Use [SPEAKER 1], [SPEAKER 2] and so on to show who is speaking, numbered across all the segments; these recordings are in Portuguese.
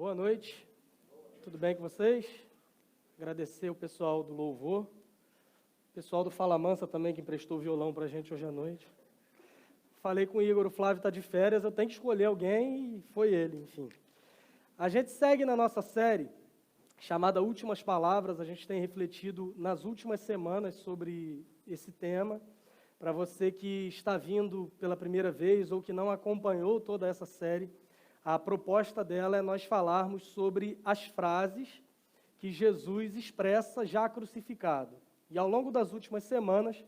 [SPEAKER 1] Boa noite, tudo bem com vocês? Agradecer o pessoal do Louvor, o pessoal do Fala Mansa também que emprestou o violão para a gente hoje à noite. Falei com o Igor, o Flávio está de férias, eu tenho que escolher alguém e foi ele, enfim. A gente segue na nossa série chamada Últimas Palavras, a gente tem refletido nas últimas semanas sobre esse tema. Para você que está vindo pela primeira vez ou que não acompanhou toda essa série, a proposta dela é nós falarmos sobre as frases que Jesus expressa já crucificado. E ao longo das últimas semanas,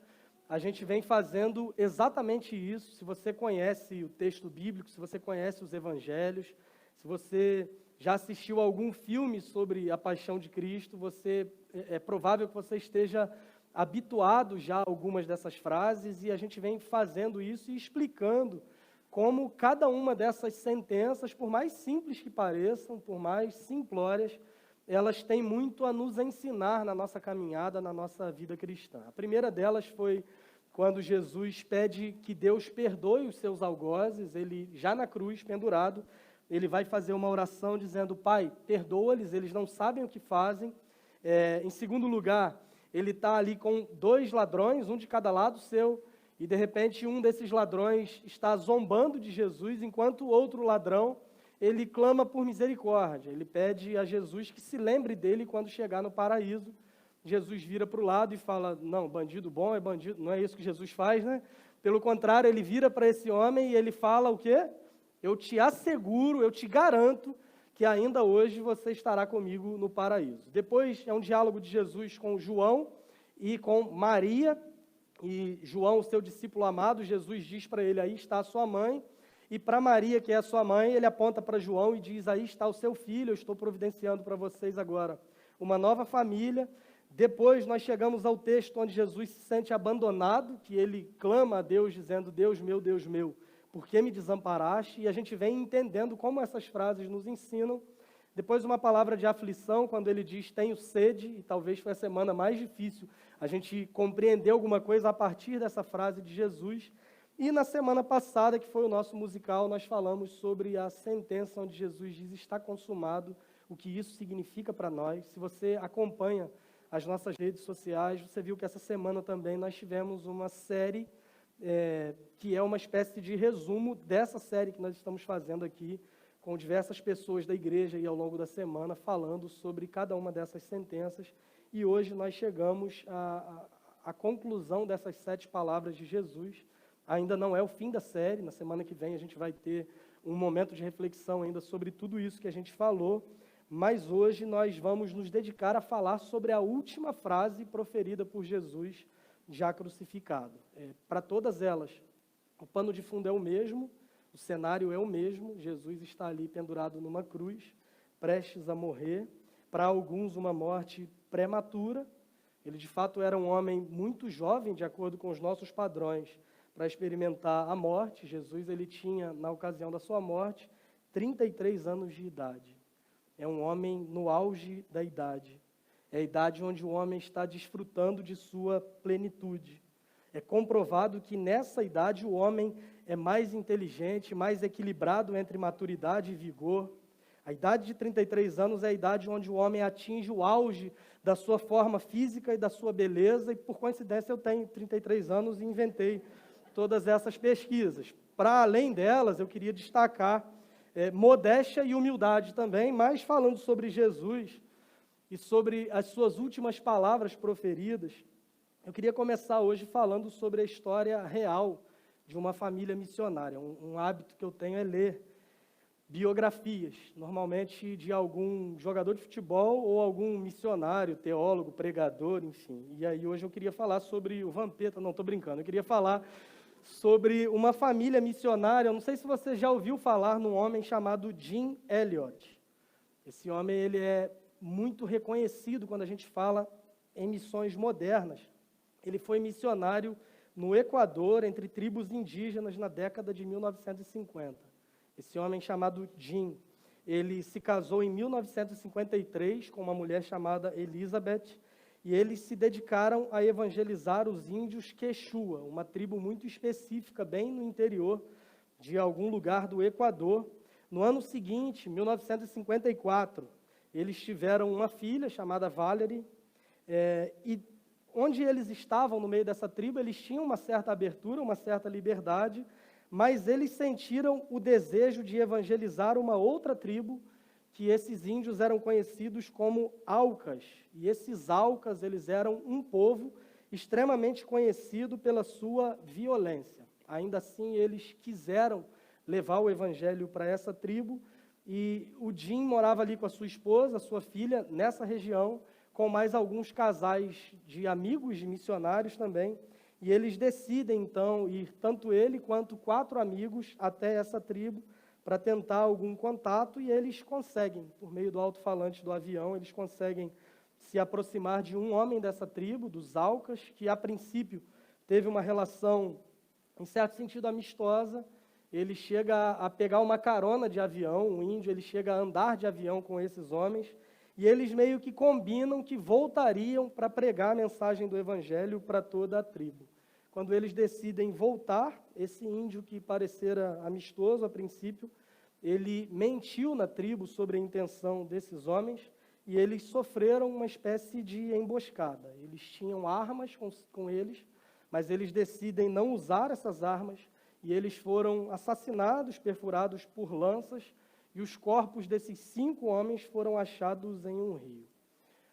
[SPEAKER 1] a gente vem fazendo exatamente isso. Se você conhece o texto bíblico, se você conhece os evangelhos, se você já assistiu a algum filme sobre a paixão de Cristo, é provável que você esteja habituado já a algumas dessas frases, e a gente vem fazendo isso e explicando como cada uma dessas sentenças, por mais simples que pareçam, por mais simplórias, elas têm muito a nos ensinar na nossa caminhada, na nossa vida cristã. A primeira delas foi quando Jesus pede que Deus perdoe os seus algozes. Ele, já na cruz, pendurado, ele vai fazer uma oração dizendo: Pai, perdoa-lhes, eles não sabem o que fazem. Em segundo lugar, ele está ali com 2 ladrões, um de cada lado seu, e de repente um desses ladrões está zombando de Jesus, enquanto o outro ladrão, ele clama por misericórdia. Ele pede a Jesus que se lembre dele quando chegar no paraíso. Jesus vira para o lado e fala: não, bandido bom é bandido. Não é isso que Jesus faz, né? Pelo contrário, ele vira para esse homem e ele fala o quê? Eu te asseguro, eu te garanto que ainda hoje você estará comigo no paraíso. Depois é um diálogo de Jesus com João e com Maria. E João, o seu discípulo amado, Jesus diz para ele: aí está a sua mãe. E para Maria, que é a sua mãe, ele aponta para João e diz: aí está o seu filho, eu estou providenciando para vocês agora uma nova família. Depois nós chegamos ao texto onde Jesus se sente abandonado, que ele clama a Deus dizendo: Deus meu, por que me desamparaste? E a gente vem entendendo como essas frases nos ensinam. Depois uma palavra de aflição, quando ele diz: tenho sede, e talvez foi a semana mais difícil a gente compreender alguma coisa a partir dessa frase de Jesus. E na semana passada, que foi o nosso musical, nós falamos sobre a sentença onde Jesus diz: está consumado, o que isso significa para nós. Se você acompanha as nossas redes sociais, você viu que essa semana também nós tivemos uma série que é uma espécie de resumo dessa série que nós estamos fazendo aqui, com diversas pessoas da igreja e ao longo da semana falando sobre cada uma dessas sentenças. E hoje nós chegamos à conclusão dessas 7 palavras de Jesus. Ainda não é o fim da série, na semana que vem a gente vai ter um momento de reflexão ainda sobre tudo isso que a gente falou, mas hoje nós vamos nos dedicar a falar sobre a última frase proferida por Jesus já crucificado. Para todas elas, o pano de fundo é o mesmo, o cenário é o mesmo. Jesus está ali pendurado numa cruz, prestes a morrer, para alguns uma morte prematura. Ele de fato era um homem muito jovem, de acordo com os nossos padrões, para experimentar a morte. Jesus ele tinha, na ocasião da sua morte, 33 anos de idade. É um homem no auge da idade. É a idade onde o homem está desfrutando de sua plenitude. É comprovado que nessa idade o homem é mais inteligente, mais equilibrado entre maturidade e vigor. A idade de 33 anos é a idade onde o homem atinge o auge da sua forma física e da sua beleza, e por coincidência eu tenho 33 anos e inventei todas essas pesquisas. Para além delas, eu queria destacar modéstia e humildade também, mas falando sobre Jesus e sobre as suas últimas palavras proferidas, eu queria começar hoje falando sobre a história real de uma família missionária. Um hábito que eu tenho é ler biografias, normalmente de algum jogador de futebol ou algum missionário, teólogo, pregador, enfim. E aí hoje eu queria falar sobre o Vampeta, não, estou brincando, eu queria falar sobre uma família missionária. Eu não sei se você já ouviu falar num homem chamado Jim Elliot. Esse homem ele é muito reconhecido quando a gente fala em missões modernas. Ele foi missionário no Equador, entre tribos indígenas, na década de 1950. Esse homem chamado Jim, ele se casou em 1953 com uma mulher chamada Elizabeth, e eles se dedicaram a evangelizar os índios Quechua, uma tribo muito específica, bem no interior de algum lugar do Equador. No ano seguinte, 1954, eles tiveram uma filha chamada Valerie, e onde eles estavam no meio dessa tribo, eles tinham uma certa abertura, uma certa liberdade, mas eles sentiram o desejo de evangelizar uma outra tribo, que esses índios eram conhecidos como Aucas. E esses Aucas, eles eram um povo extremamente conhecido pela sua violência. Ainda assim, eles quiseram levar o evangelho para essa tribo, e o Jim morava ali com a sua esposa, a sua filha, nessa região, com mais alguns casais de amigos de missionários também, e eles decidem, então, ir, tanto ele quanto 4 amigos, até essa tribo, para tentar algum contato, e eles conseguem, por meio do alto-falante do avião, eles conseguem se aproximar de um homem dessa tribo, dos Aucas, que a princípio teve uma relação, em certo sentido, amistosa. Ele chega a pegar uma carona de avião, o índio, ele chega a andar de avião com esses homens, e eles meio que combinam que voltariam para pregar a mensagem do evangelho para toda a tribo. Quando eles decidem voltar, esse índio que parecera amistoso a princípio, ele mentiu na tribo sobre a intenção desses homens, e eles sofreram uma espécie de emboscada. Eles tinham armas com eles, mas eles decidem não usar essas armas, e eles foram assassinados, perfurados por lanças, e os corpos desses 5 homens foram achados em um rio.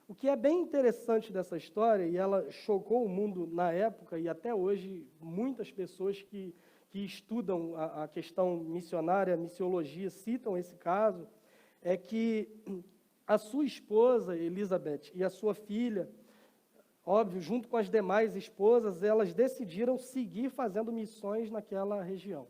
[SPEAKER 1] O que é bem interessante dessa história, e ela chocou o mundo na época, e até hoje muitas pessoas que estudam a questão missionária, a missiologia, citam esse caso, é que a sua esposa, Elizabeth, e a sua filha, óbvio, junto com as demais esposas, elas decidiram seguir fazendo missões naquela região.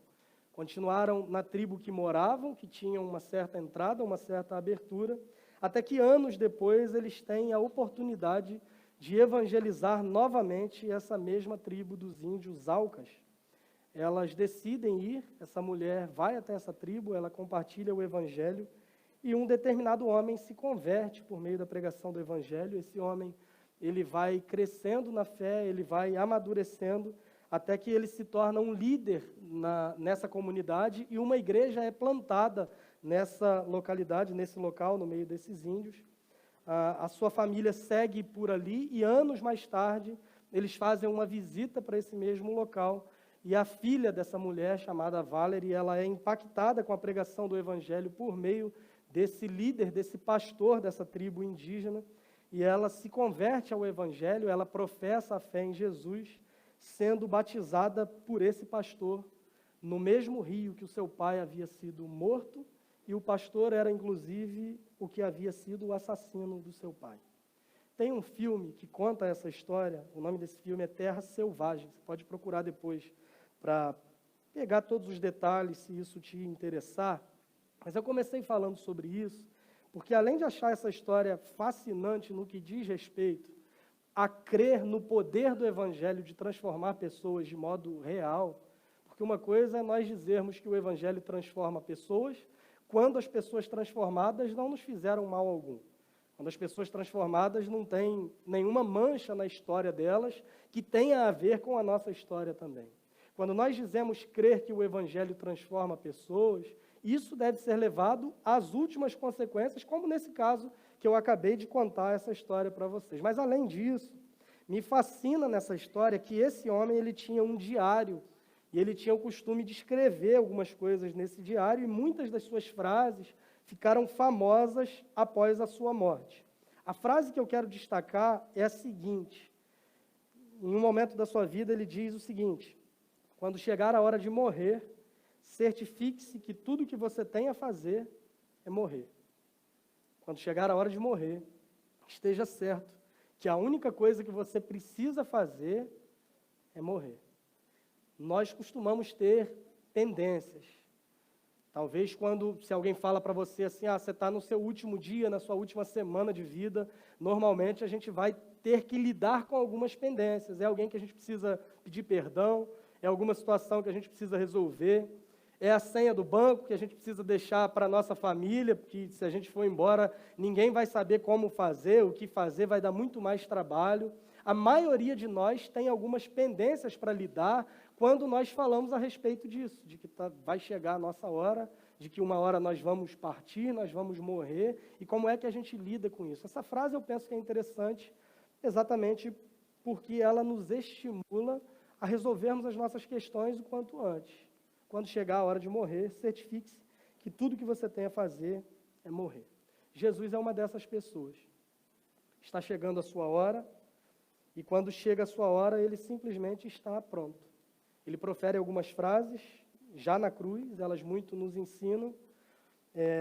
[SPEAKER 1] Continuaram na tribo que moravam, que tinham uma certa entrada, uma certa abertura, até que anos depois eles têm a oportunidade de evangelizar novamente essa mesma tribo dos índios Aucas. Elas decidem ir, essa mulher vai até essa tribo, ela compartilha o evangelho, e um determinado homem se converte por meio da pregação do evangelho. Esse homem, ele vai crescendo na fé, ele vai amadurecendo, até que ele se torna um líder nessa comunidade, e uma igreja é plantada nessa localidade, nesse local, no meio desses índios. A sua família segue por ali, e anos mais tarde, eles fazem uma visita para esse mesmo local, e a filha dessa mulher, chamada Valerie, ela é impactada com a pregação do evangelho por meio desse líder, desse pastor dessa tribo indígena, e ela se converte ao evangelho, ela professa a fé em Jesus, sendo batizada por esse pastor, no mesmo rio que o seu pai havia sido morto, e o pastor era, inclusive, o que havia sido o assassino do seu pai. Tem um filme que conta essa história, o nome desse filme é Terra Selvagem, você pode procurar depois para pegar todos os detalhes, se isso te interessar. Mas eu comecei falando sobre isso, porque além de achar essa história fascinante no que diz respeito a crer no poder do evangelho de transformar pessoas de modo real, porque uma coisa é nós dizermos que o evangelho transforma pessoas, quando as pessoas transformadas não nos fizeram mal algum. Quando as pessoas transformadas não têm nenhuma mancha na história delas que tenha a ver com a nossa história também. Quando nós dizemos crer que o evangelho transforma pessoas, isso deve ser levado às últimas consequências, como nesse caso que eu acabei de contar essa história para vocês. Mas, além disso, me fascina nessa história que esse homem ele tinha um diário, e ele tinha o costume de escrever algumas coisas nesse diário, e muitas das suas frases ficaram famosas após a sua morte. A frase que eu quero destacar é a seguinte: em um momento da sua vida ele diz o seguinte: quando chegar a hora de morrer, certifique-se que tudo que você tem a fazer é morrer. Quando chegar a hora de morrer, esteja certo que a única coisa que você precisa fazer é morrer. Nós costumamos ter tendências. Talvez se alguém fala para você assim, você está no seu último dia, na sua última semana de vida, normalmente a gente vai ter que lidar com algumas pendências. É alguém que a gente precisa pedir perdão, é alguma situação que a gente precisa resolver, é a senha do banco que a gente precisa deixar para a nossa família, porque se a gente for embora, ninguém vai saber como fazer, o que fazer, vai dar muito mais trabalho. A maioria de nós tem algumas pendências para lidar quando nós falamos a respeito disso, de que vai chegar a nossa hora de que uma hora nós vamos partir, nós vamos morrer, e como é que a gente lida com isso. Essa frase eu penso que é interessante exatamente porque ela nos estimula a resolvermos as nossas questões o quanto antes. Quando chegar a hora de morrer, certifique-se que tudo que você tem a fazer é morrer. Jesus é uma dessas pessoas. Está chegando a sua hora, e quando chega a sua hora, ele simplesmente está pronto. Ele profere algumas frases, já na cruz, elas muito nos ensinam.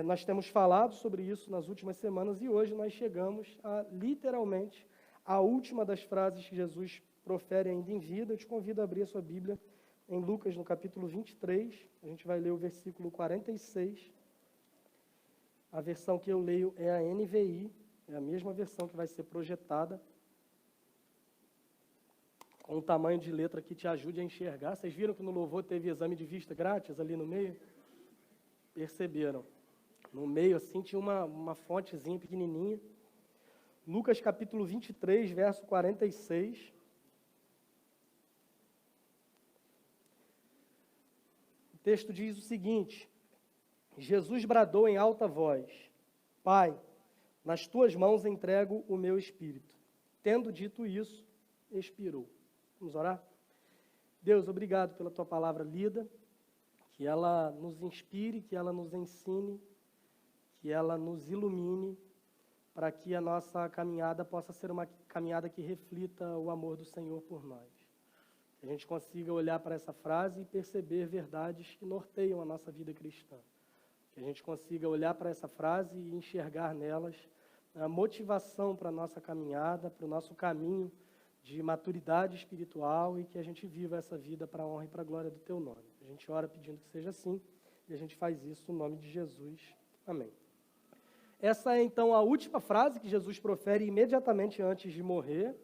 [SPEAKER 1] Nós temos falado sobre isso nas últimas semanas, e hoje nós chegamos a, literalmente, a última das frases que Jesus profere ainda em vida. Eu te convido a abrir a sua Bíblia em Lucas, no capítulo 23, a gente vai ler o versículo 46. A versão que eu leio é a NVI, é a mesma versão que vai ser projetada, com um tamanho de letra que te ajude a enxergar. Vocês viram que no louvor teve exame de vista grátis ali no meio? Perceberam? No meio, assim, tinha uma fontezinha pequenininha. Lucas, capítulo 23, verso 46. O texto diz o seguinte: Jesus bradou em alta voz: Pai, nas tuas mãos entrego o meu espírito. Tendo dito isso, expirou. Vamos orar? Deus, obrigado pela tua palavra lida, que ela nos inspire, que ela nos ensine, que ela nos ilumine, para que a nossa caminhada possa ser uma caminhada que reflita o amor do Senhor por nós. Que a gente consiga olhar para essa frase e perceber verdades que norteiam a nossa vida cristã. Que a gente consiga olhar para essa frase e enxergar nelas a motivação para a nossa caminhada, para o nosso caminho de maturidade espiritual, e que a gente viva essa vida para a honra e para a glória do Teu nome. A gente ora pedindo que seja assim, e a gente faz isso no nome de Jesus. Amém. Essa é, então, a última frase que Jesus profere imediatamente antes de morrer.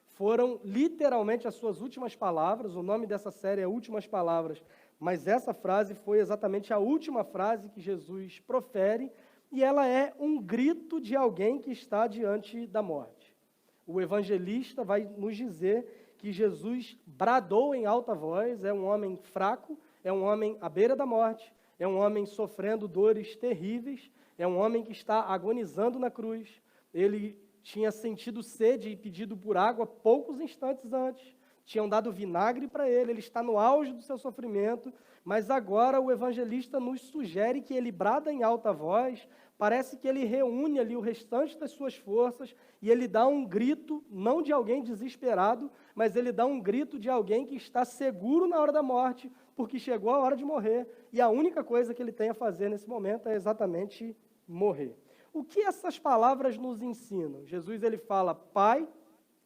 [SPEAKER 1] Foram literalmente as suas últimas palavras. O nome dessa série é Últimas Palavras, mas essa frase foi exatamente a última frase que Jesus profere, e ela é um grito de alguém que está diante da morte. O evangelista vai nos dizer que Jesus bradou em alta voz. É um homem fraco, é um homem à beira da morte, é um homem sofrendo dores terríveis, é um homem que está agonizando na cruz. Ele tinha sentido sede e pedido por água poucos instantes antes. Tinham dado vinagre para ele, ele está no auge do seu sofrimento, mas agora o evangelista nos sugere que ele brada em alta voz. Parece que ele reúne ali o restante das suas forças e ele dá um grito, não de alguém desesperado, mas ele dá um grito de alguém que está seguro na hora da morte, porque chegou a hora de morrer, e a única coisa que ele tem a fazer nesse momento é exatamente morrer. O que essas palavras nos ensinam? Jesus, ele fala: Pai,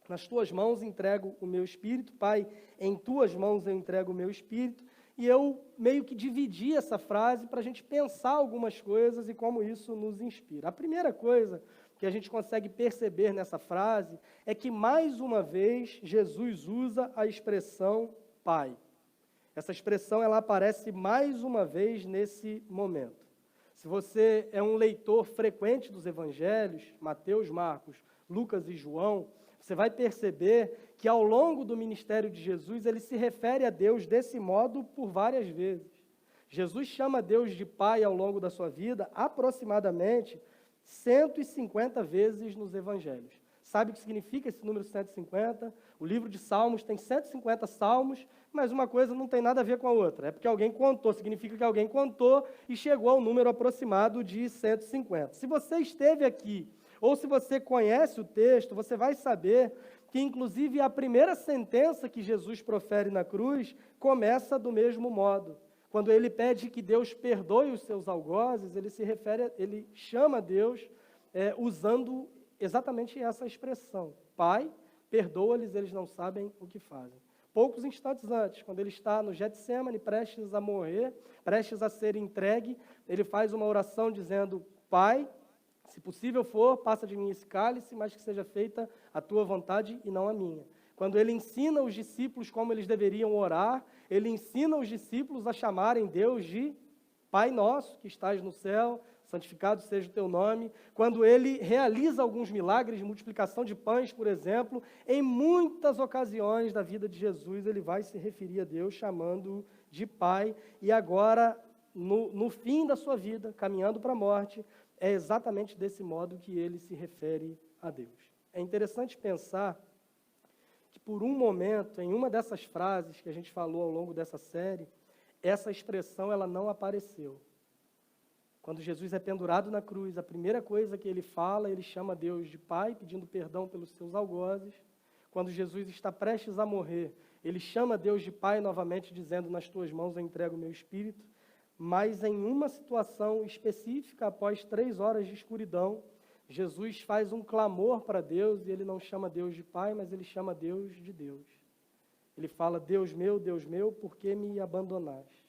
[SPEAKER 1] nas tuas mãos entrego o meu espírito. Pai, em tuas mãos eu entrego o meu espírito. E eu meio que dividi essa frase para a gente pensar algumas coisas e como isso nos inspira. A primeira coisa que a gente consegue perceber nessa frase é que, mais uma vez, Jesus usa a expressão Pai. Essa expressão ela aparece mais uma vez nesse momento. Se você é um leitor frequente dos evangelhos, Mateus, Marcos, Lucas e João, você vai perceber que ao longo do ministério de Jesus, ele se refere a Deus desse modo por várias vezes. Jesus chama Deus de Pai ao longo da sua vida, aproximadamente 150 vezes nos evangelhos. Sabe o que significa esse número 150? O livro de Salmos tem 150 salmos, mas uma coisa não tem nada a ver com a outra. É porque alguém contou, significa que alguém contou e chegou ao número aproximado de 150. Se você esteve aqui, ou se você conhece o texto, você vai saber que, inclusive, a primeira sentença que Jesus profere na cruz começa do mesmo modo. Quando ele pede que Deus perdoe os seus algozes, ele chama Deus usando exatamente essa expressão: Pai, perdoa-lhes, eles não sabem o que fazem. Poucos instantes antes, quando ele está no Getsêmani, prestes a morrer, prestes a ser entregue, ele faz uma oração dizendo: Pai, se possível for, passa de mim esse cálice, mas que seja feita a tua vontade e não a minha. Quando ele ensina os discípulos como eles deveriam orar, ele ensina os discípulos a chamarem Deus de Pai nosso, que estás no céu, santificado seja o teu nome. Quando ele realiza alguns milagres de multiplicação de pães, por exemplo, em muitas ocasiões da vida de Jesus, ele vai se referir a Deus chamando-o de Pai. E agora, no fim da sua vida, caminhando para a morte, é exatamente desse modo que ele se refere a Deus. É interessante pensar que por um momento, em uma dessas frases que a gente falou ao longo dessa série, essa expressão ela não apareceu. Quando Jesus é pendurado na cruz, a primeira coisa que ele fala, ele chama Deus de Pai, pedindo perdão pelos seus algozes. Quando Jesus está prestes a morrer, ele chama Deus de Pai novamente, dizendo, nas tuas mãos eu entrego o meu espírito. Mas em uma situação específica, após 3 horas de escuridão, Jesus faz um clamor para Deus, e ele não chama Deus de Pai, mas ele chama Deus de Deus. Ele fala, Deus meu, por que me abandonaste?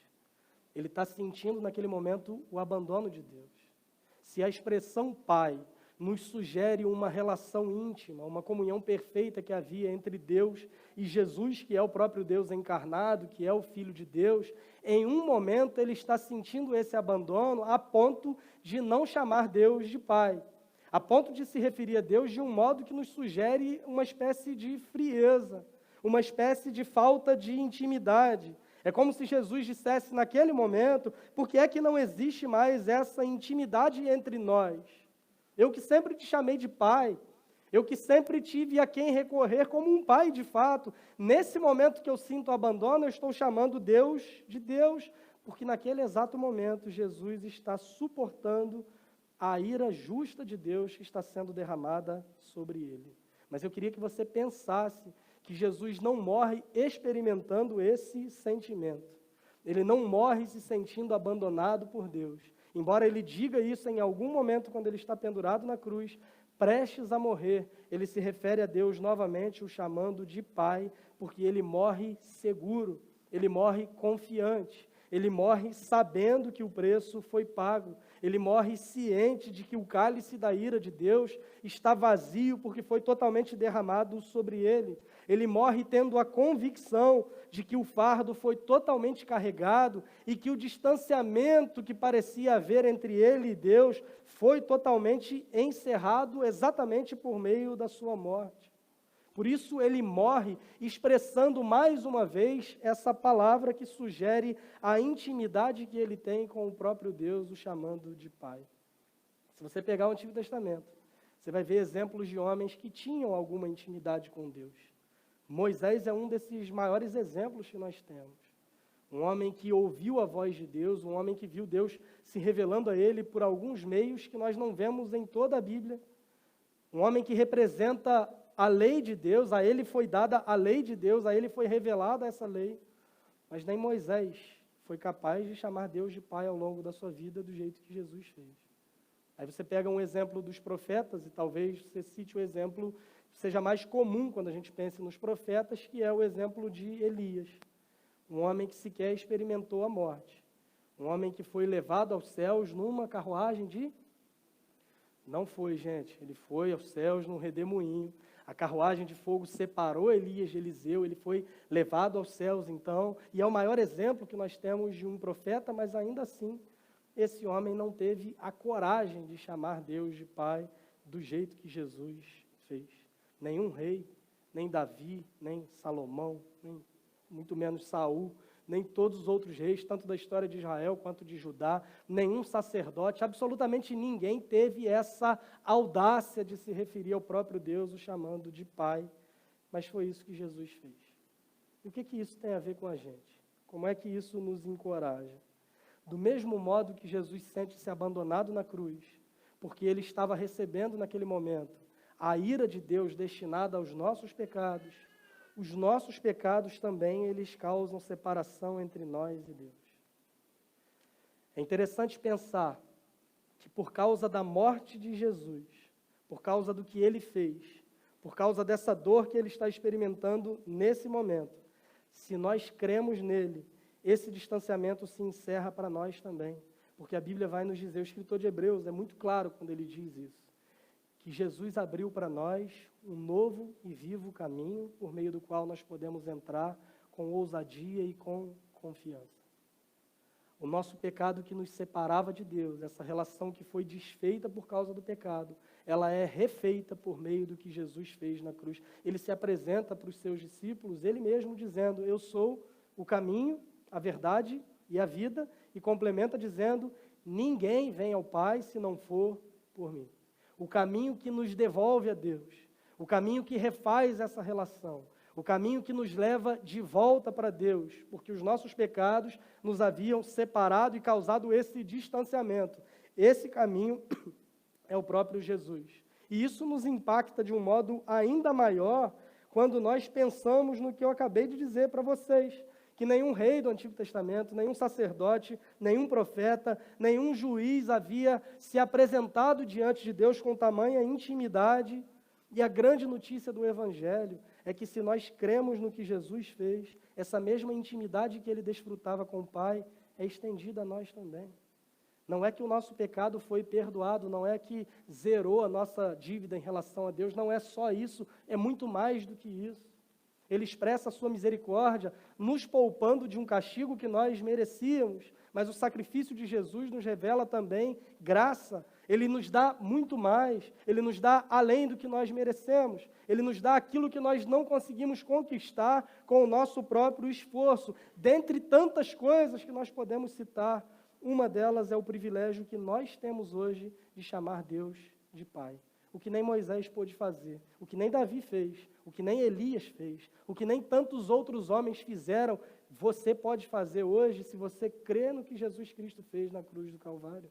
[SPEAKER 1] Ele está sentindo naquele momento o abandono de Deus. Se a expressão Pai nos sugere uma relação íntima, uma comunhão perfeita que havia entre Deus e Jesus, que é o próprio Deus encarnado, que é o Filho de Deus, em um momento ele está sentindo esse abandono a ponto de não chamar Deus de Pai, a ponto de se referir a Deus de um modo que nos sugere uma espécie de frieza, uma espécie de falta de intimidade. É como se Jesus dissesse naquele momento, por que é que não existe mais essa intimidade entre nós? Eu que sempre te chamei de pai, eu que sempre tive a quem recorrer como um pai de fato, nesse momento que eu sinto abandono, eu estou chamando Deus de Deus, porque naquele exato momento Jesus está suportando a ira justa de Deus que está sendo derramada sobre ele. Mas eu queria que você pensasse que Jesus não morre experimentando esse sentimento. Ele não morre se sentindo abandonado por Deus. Embora ele diga isso em algum momento quando ele está pendurado na cruz, prestes a morrer, ele se refere a Deus novamente, o chamando de Pai, porque ele morre seguro, ele morre confiante, ele morre sabendo que o preço foi pago, ele morre ciente de que o cálice da ira de Deus está vazio porque foi totalmente derramado sobre ele. Ele morre tendo a convicção de que o fardo foi totalmente carregado e que o distanciamento que parecia haver entre ele e Deus foi totalmente encerrado exatamente por meio da sua morte. Por isso ele morre expressando mais uma vez essa palavra que sugere a intimidade que ele tem com o próprio Deus, o chamando de Pai. Se você pegar o Antigo Testamento, você vai ver exemplos de homens que tinham alguma intimidade com Deus. Moisés é um desses maiores exemplos que nós temos. Um homem que ouviu a voz de Deus, um homem que viu Deus se revelando a ele por alguns meios que nós não vemos em toda a Bíblia. Um homem que representa a lei de Deus, a ele foi dada a lei de Deus, a ele foi revelada essa lei. Mas nem Moisés foi capaz de chamar Deus de Pai ao longo da sua vida do jeito que Jesus fez. Aí você pega um exemplo dos profetas e talvez você cite o exemplo seja mais comum quando a gente pensa nos profetas, que é o exemplo de Elias, um homem que sequer experimentou a morte, um homem que foi levado aos céus numa carruagem de... Não foi, gente, ele foi aos céus num redemoinho, a carruagem de fogo separou Elias de Eliseu, ele foi levado aos céus então, e é o maior exemplo que nós temos de um profeta, mas ainda assim, esse homem não teve a coragem de chamar Deus de Pai do jeito que Jesus fez. Nenhum rei, nem Davi, nem Salomão, nem muito menos Saul, nem todos os outros reis, tanto da história de Israel quanto de Judá, nenhum sacerdote, absolutamente ninguém teve essa audácia de se referir ao próprio Deus, o chamando de Pai, mas foi isso que Jesus fez. E o que isso tem a ver com a gente? Como é que isso nos encoraja? Do mesmo modo que Jesus sente-se abandonado na cruz, porque ele estava recebendo naquele momento a ira de Deus destinada aos nossos pecados, os nossos pecados também, eles causam separação entre nós e Deus. É interessante pensar que por causa da morte de Jesus, por causa do que ele fez, por causa dessa dor que ele está experimentando nesse momento, se nós cremos nele, esse distanciamento se encerra para nós também, porque a Bíblia vai nos dizer, o escritor de Hebreus é muito claro quando ele diz isso, que Jesus abriu para nós um novo e vivo caminho, por meio do qual nós podemos entrar com ousadia e com confiança. O nosso pecado que nos separava de Deus, essa relação que foi desfeita por causa do pecado, ela é refeita por meio do que Jesus fez na cruz. Ele se apresenta para os seus discípulos, ele mesmo dizendo, eu sou o caminho, a verdade e a vida, e complementa dizendo: ninguém vem ao Pai se não for por mim. O caminho que nos devolve a Deus, o caminho que refaz essa relação, o caminho que nos leva de volta para Deus, porque os nossos pecados nos haviam separado e causado esse distanciamento. Esse caminho é o próprio Jesus. E isso nos impacta de um modo ainda maior quando nós pensamos no que eu acabei de dizer para vocês, que nenhum rei do Antigo Testamento, nenhum sacerdote, nenhum profeta, nenhum juiz havia se apresentado diante de Deus com tamanha intimidade. E a grande notícia do Evangelho é que se nós cremos no que Jesus fez, essa mesma intimidade que ele desfrutava com o Pai é estendida a nós também. Não é que o nosso pecado foi perdoado, não é que zerou a nossa dívida em relação a Deus, não é só isso, é muito mais do que isso. Ele expressa a sua misericórdia, nos poupando de um castigo que nós merecíamos, mas o sacrifício de Jesus nos revela também graça. Ele nos dá muito mais, ele nos dá além do que nós merecemos, ele nos dá aquilo que nós não conseguimos conquistar com o nosso próprio esforço. Dentre tantas coisas que nós podemos citar, uma delas é o privilégio que nós temos hoje de chamar Deus de Pai. O que nem Moisés pôde fazer, o que nem Davi fez, o que nem Elias fez, o que nem tantos outros homens fizeram, você pode fazer hoje se você crê no que Jesus Cristo fez na cruz do Calvário.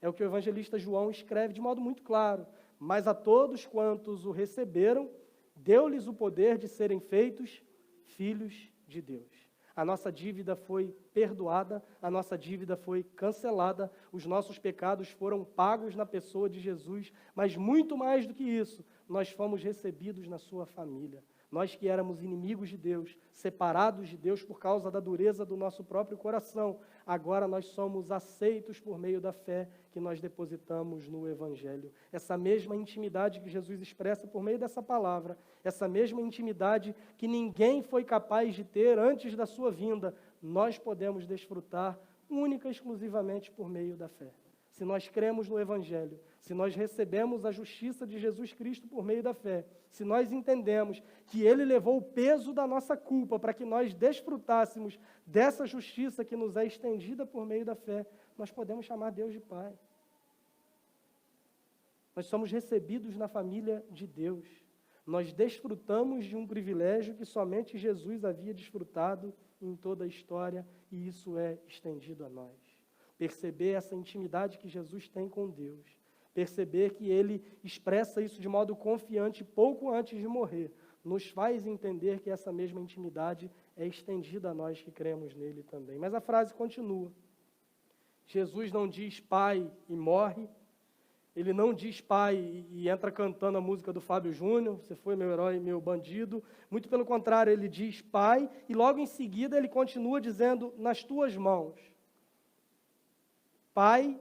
[SPEAKER 1] É o que o evangelista João escreve de modo muito claro. Mas a todos quantos o receberam, deu-lhes o poder de serem feitos filhos de Deus. A nossa dívida foi perdoada, a nossa dívida foi cancelada, os nossos pecados foram pagos na pessoa de Jesus, mas muito mais do que isso, nós fomos recebidos na sua família. Nós que éramos inimigos de Deus, separados de Deus por causa da dureza do nosso próprio coração, agora nós somos aceitos por meio da fé que nós depositamos no Evangelho. Essa mesma intimidade que Jesus expressa por meio dessa palavra, essa mesma intimidade que ninguém foi capaz de ter antes da sua vinda, nós podemos desfrutar única e exclusivamente por meio da fé. Se nós cremos no Evangelho, se nós recebemos a justiça de Jesus Cristo por meio da fé, se nós entendemos que Ele levou o peso da nossa culpa para que nós desfrutássemos dessa justiça que nos é estendida por meio da fé, nós podemos chamar Deus de Pai. Nós somos recebidos na família de Deus. Nós desfrutamos de um privilégio que somente Jesus havia desfrutado em toda a história, e isso é estendido a nós. Perceber essa intimidade que Jesus tem com Deus, perceber que Ele expressa isso de modo confiante pouco antes de morrer, nos faz entender que essa mesma intimidade é estendida a nós que cremos nele também. Mas a frase continua. Jesus não diz Pai e morre, Ele não diz Pai e entra cantando a música do Fábio Júnior, você foi meu herói, meu bandido. Muito pelo contrário, Ele diz Pai e logo em seguida Ele continua dizendo, nas tuas mãos. Pai,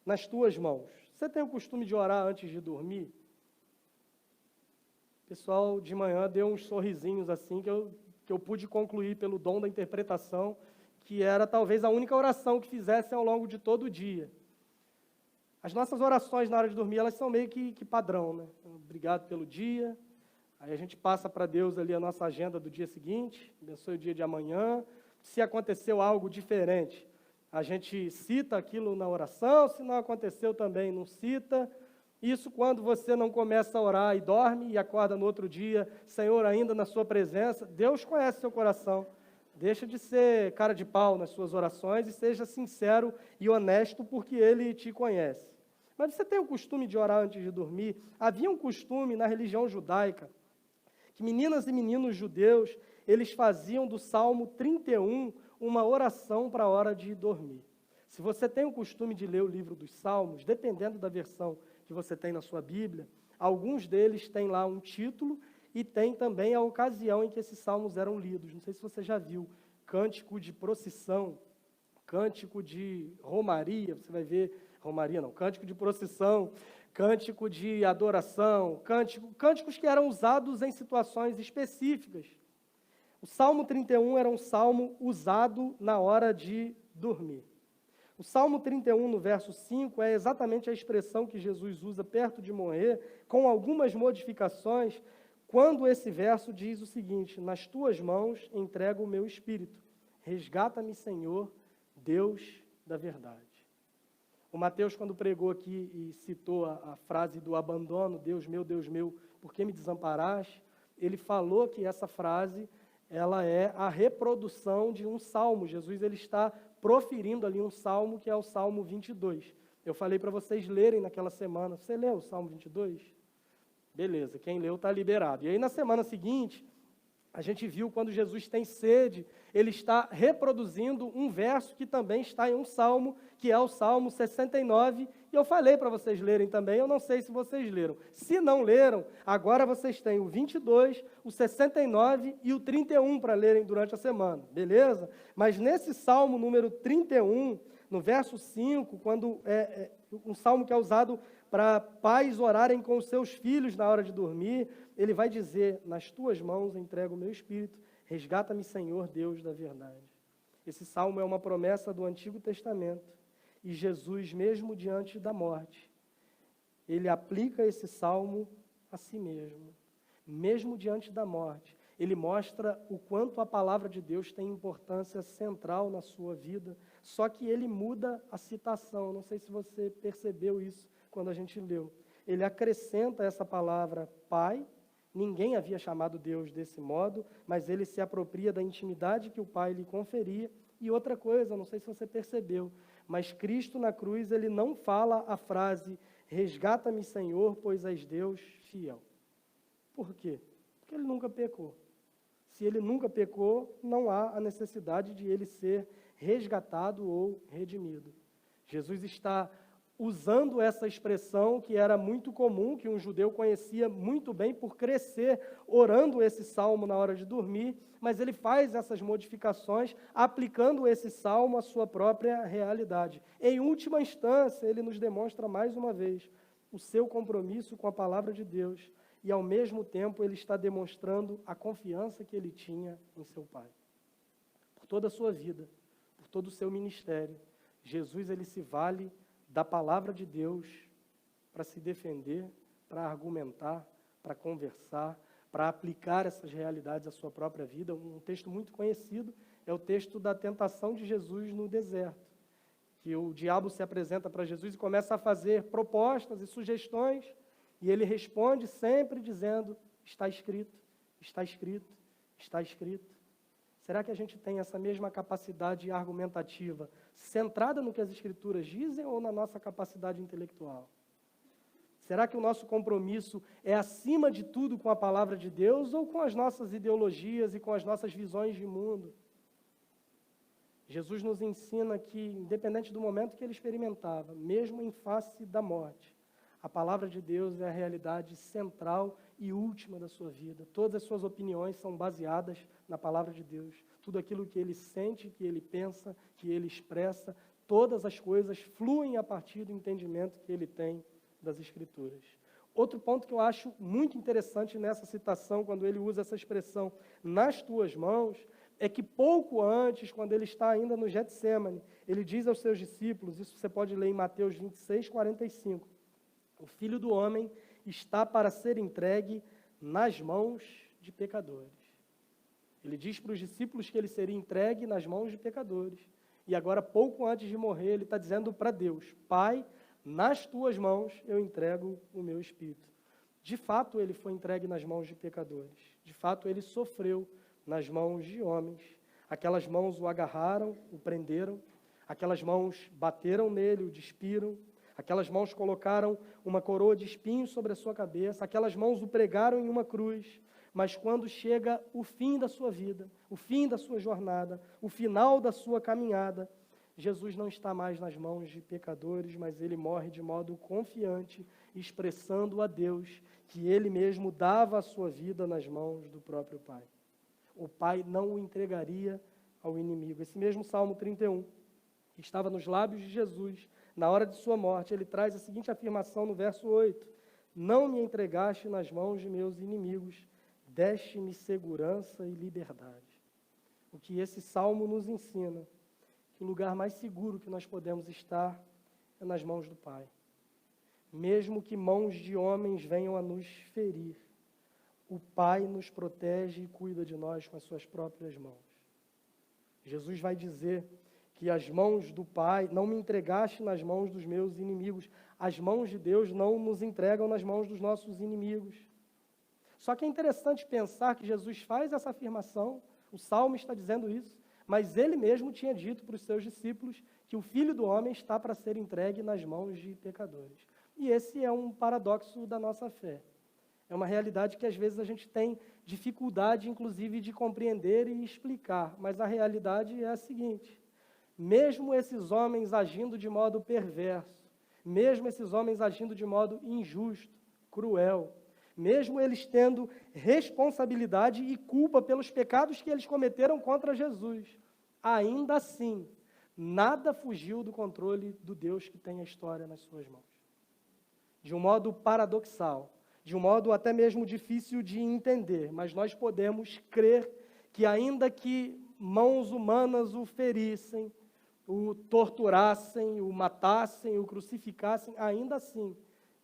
[SPEAKER 1] nas tuas mãos. Você tem o costume de orar antes de dormir? O pessoal de manhã deu uns sorrisinhos assim, que eu pude concluir pelo dom da interpretação, que era talvez a única oração que fizessem ao longo de todo o dia. As nossas orações na hora de dormir, elas são meio que padrão, né? Obrigado pelo dia. Aí a gente passa para Deus ali a nossa agenda do dia seguinte, abençoe o dia de amanhã. Se aconteceu algo diferente, a gente cita aquilo na oração, se não aconteceu também, não cita. Isso quando você não começa a orar e dorme e acorda no outro dia, Senhor, ainda na sua presença. Deus conhece seu coração. Deixa de ser cara de pau nas suas orações e seja sincero e honesto, porque Ele te conhece. Mas você tem o costume de orar antes de dormir? Havia um costume na religião judaica, que meninas e meninos judeus, eles faziam do Salmo 31 uma oração para a hora de dormir. Se você tem o costume de ler o livro dos Salmos, dependendo da versão que você tem na sua Bíblia, alguns deles têm lá um título e tem também a ocasião em que esses salmos eram lidos. Não sei se você já viu, cântico de procissão, cântico de romaria, você vai ver, romaria não, cântico de procissão, cântico de adoração, cânticos que eram usados em situações específicas. O Salmo 31 era um salmo usado na hora de dormir. O Salmo 31, no verso 5, é exatamente a expressão que Jesus usa perto de morrer, com algumas modificações, quando esse verso diz o seguinte, nas tuas mãos entrego o meu espírito, resgata-me, Senhor, Deus da verdade. O Mateus, quando pregou aqui e citou a frase do abandono, Deus meu, por que me desamparaste? Ele falou que essa frase, ela é a reprodução de um salmo. Jesus ele está proferindo ali um salmo, que é o Salmo 22. Eu falei para vocês lerem naquela semana. Você leu o Salmo 22? Beleza, quem leu está liberado. E aí, na semana seguinte, a gente viu quando Jesus tem sede, ele está reproduzindo um verso que também está em um salmo, que é o Salmo 69, e eu falei para vocês lerem também, eu não sei se vocês leram. Se não leram, agora vocês têm o 22, o 69 e o 31 para lerem durante a semana, beleza? Mas nesse Salmo número 31, no verso 5, quando um salmo que é usado para pais orarem com os seus filhos na hora de dormir, ele vai dizer, nas tuas mãos entrego o meu espírito, resgata-me, Senhor, Deus da verdade. Esse salmo é uma promessa do Antigo Testamento, e Jesus, mesmo diante da morte, ele aplica esse salmo a si mesmo. Mesmo diante da morte, ele mostra o quanto a palavra de Deus tem importância central na sua vida, só que ele muda a citação. Não sei se você percebeu isso quando a gente leu. Ele acrescenta essa palavra Pai. Ninguém havia chamado Deus desse modo, mas ele se apropria da intimidade que o Pai lhe conferia. E outra coisa, não sei se você percebeu, mas Cristo na cruz, ele não fala a frase, resgata-me, Senhor, pois és Deus fiel. Por quê? Porque ele nunca pecou. Se ele nunca pecou, não há a necessidade de ele ser resgatado ou redimido. Jesus está usando essa expressão que era muito comum, que um judeu conhecia muito bem por crescer orando esse salmo na hora de dormir, mas ele faz essas modificações aplicando esse salmo à sua própria realidade. Em última instância, ele nos demonstra mais uma vez o seu compromisso com a palavra de Deus e, ao mesmo tempo, ele está demonstrando a confiança que ele tinha em seu Pai. Por toda a sua vida, por todo o seu ministério, Jesus ele se vale da palavra de Deus para se defender, para argumentar, para conversar, para aplicar essas realidades à sua própria vida. Um texto muito conhecido é o texto da tentação de Jesus no deserto, que o diabo se apresenta para Jesus e começa a fazer propostas e sugestões, e ele responde sempre dizendo, está escrito, está escrito, está escrito. Será que a gente tem essa mesma capacidade argumentativa centrada no que as Escrituras dizem ou na nossa capacidade intelectual? Será que o nosso compromisso é acima de tudo com a palavra de Deus ou com as nossas ideologias e com as nossas visões de mundo? Jesus nos ensina que, independente do momento que ele experimentava, mesmo em face da morte, a palavra de Deus é a realidade central e última da sua vida. Todas as suas opiniões são baseadas na palavra de Deus. Tudo aquilo que ele sente, que ele pensa, que ele expressa, todas as coisas fluem a partir do entendimento que ele tem das Escrituras. Outro ponto que eu acho muito interessante nessa citação, quando ele usa essa expressão, nas tuas mãos, é que pouco antes, quando ele está ainda no Getsêmani, ele diz aos seus discípulos, isso você pode ler em Mateus 26, 45, o Filho do Homem está para ser entregue nas mãos de pecadores. Ele diz para os discípulos que ele seria entregue nas mãos de pecadores. E agora, pouco antes de morrer, ele está dizendo para Deus, Pai, nas tuas mãos eu entrego o meu espírito. De fato, ele foi entregue nas mãos de pecadores. De fato, ele sofreu nas mãos de homens. Aquelas mãos o agarraram, o prenderam. Aquelas mãos bateram nele, o despiram. Aquelas mãos colocaram uma coroa de espinhos sobre a sua cabeça. Aquelas mãos o pregaram em uma cruz. Mas quando chega o fim da sua vida, o fim da sua jornada, o final da sua caminhada, Jesus não está mais nas mãos de pecadores, mas ele morre de modo confiante, expressando a Deus que ele mesmo dava a sua vida nas mãos do próprio Pai. O Pai não o entregaria ao inimigo. Esse mesmo Salmo 31, que estava nos lábios de Jesus, na hora de sua morte, ele traz a seguinte afirmação no verso 8, não me entregaste nas mãos de meus inimigos, deste-me segurança e liberdade. O que esse salmo nos ensina, que o lugar mais seguro que nós podemos estar é nas mãos do Pai. Mesmo que mãos de homens venham a nos ferir, o Pai nos protege e cuida de nós com as suas próprias mãos. Jesus vai dizer que as mãos do Pai, não me entregaste nas mãos dos meus inimigos. As mãos de Deus não nos entregam nas mãos dos nossos inimigos. Só que é interessante pensar que Jesus faz essa afirmação, o Salmo está dizendo isso, mas ele mesmo tinha dito para os seus discípulos que o Filho do Homem está para ser entregue nas mãos de pecadores. E esse é um paradoxo da nossa fé. É uma realidade que às vezes a gente tem dificuldade, inclusive, de compreender e explicar, mas a realidade é a seguinte: mesmo esses homens agindo de modo perverso, mesmo esses homens agindo de modo injusto, cruel, mesmo eles tendo responsabilidade e culpa pelos pecados que eles cometeram contra Jesus, ainda assim, nada fugiu do controle do Deus que tem a história nas suas mãos. De um modo paradoxal, de um modo até mesmo difícil de entender, mas nós podemos crer que ainda que mãos humanas o ferissem, o torturassem, o matassem, o crucificassem, ainda assim,